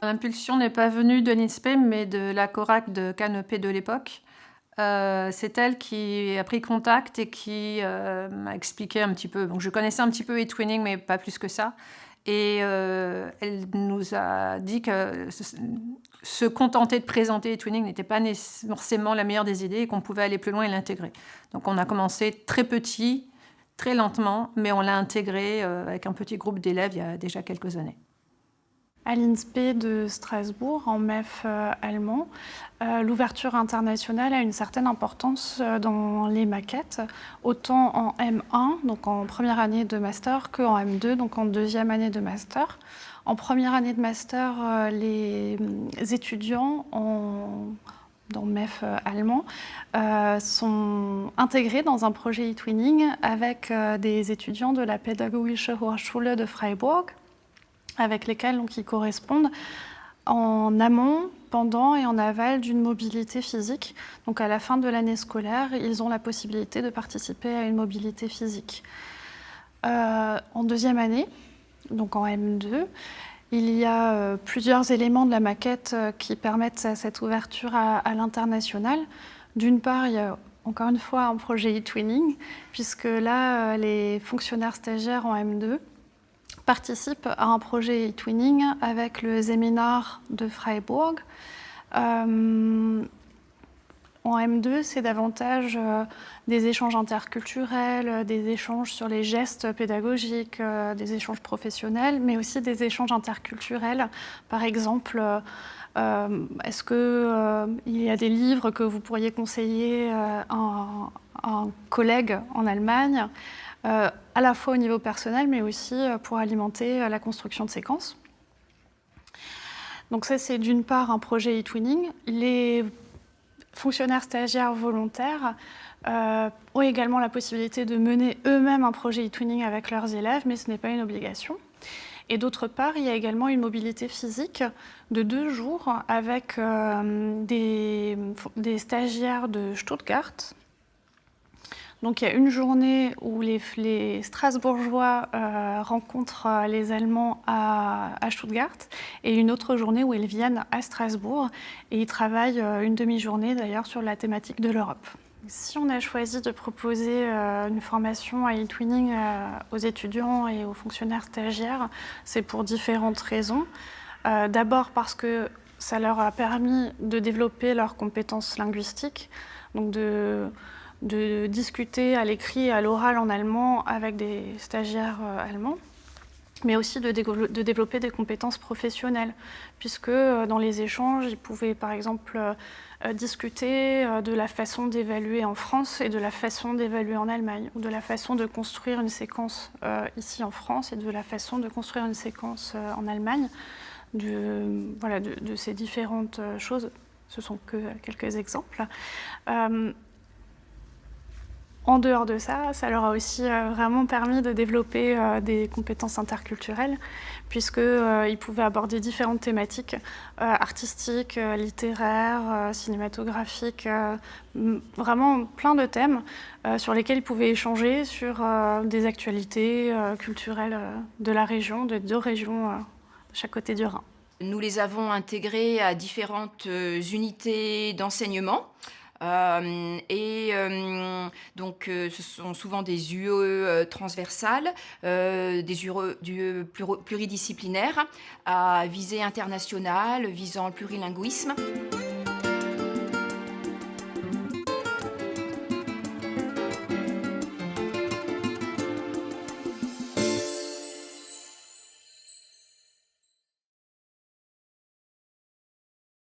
L'impulsion n'est pas venue de l'INSPE, mais de la CORAC de Canopée de l'époque. C'est elle qui a pris contact et qui m'a expliqué un petit peu. Donc, je connaissais un petit peu eTwinning, mais pas plus que ça. Et elle nous a dit que se contenter de présenter eTwinning n'était pas forcément la meilleure des idées et qu'on pouvait aller plus loin et l'intégrer. Donc, on a commencé très petit, très lentement, mais on l'a intégré avec un petit groupe d'élèves il y a déjà quelques années. À l'INSPE de Strasbourg, en MEF allemand, l'ouverture internationale a une certaine importance dans les maquettes, autant en M1, donc en première année de master, qu'en M2, donc en deuxième année de master. En première année de master, les étudiants dans MEF allemand sont intégrés dans un projet eTwinning avec des étudiants de la Pädagogische Hochschule de Freiburg, avec lesquels donc, ils correspondent en amont, pendant et en aval d'une mobilité physique. Donc à la fin de l'année scolaire, ils ont la possibilité de participer à une mobilité physique. En deuxième année, donc en M2, il y a plusieurs éléments de la maquette qui permettent cette ouverture à l'international. D'une part, il y a encore une fois un projet eTwinning, puisque là, les fonctionnaires stagiaires en M2 participe à un projet eTwinning avec le séminaire de Freiburg. En M2, c'est davantage des échanges interculturels, des échanges sur les gestes pédagogiques, des échanges professionnels, mais aussi des échanges interculturels. Par exemple, est-ce qu'il y a des livres que vous pourriez conseiller à un collègue en Allemagne, à la fois au niveau personnel, mais aussi pour alimenter la construction de séquences. Donc ça, c'est d'une part un projet eTwinning. Les fonctionnaires stagiaires volontaires ont également la possibilité de mener eux-mêmes un projet eTwinning avec leurs élèves, mais ce n'est pas une obligation. Et d'autre part, il y a également une mobilité physique de 2 jours avec des stagiaires de Stuttgart. Donc il y a une journée où les Strasbourgeois rencontrent les Allemands à Stuttgart et une autre journée où ils viennent à Strasbourg et ils travaillent une demi-journée d'ailleurs sur la thématique de l'Europe. Si on a choisi de proposer une formation à eTwinning aux étudiants et aux fonctionnaires stagiaires, c'est pour différentes raisons. D'abord parce que ça leur a permis de développer leurs compétences linguistiques, donc de discuter à l'écrit et à l'oral en allemand avec des stagiaires allemands, mais aussi de développer des compétences professionnelles, puisque dans les échanges, ils pouvaient par exemple discuter de la façon d'évaluer en France et de la façon d'évaluer en Allemagne, ou de la façon de construire une séquence ici en France et de la façon de construire une séquence en Allemagne, de ces différentes choses. Ce sont que quelques exemples. En dehors de ça, ça leur a aussi vraiment permis de développer des compétences interculturelles, puisqu'ils pouvaient aborder différentes thématiques artistiques, littéraires, cinématographiques, vraiment plein de thèmes sur lesquels ils pouvaient échanger sur des actualités culturelles de la région, de 2 régions de chaque côté du Rhin. Nous les avons intégrés à différentes unités d'enseignement. Donc ce sont souvent des UE transversales, des UE pluridisciplinaires à visée internationale, visant le plurilinguisme.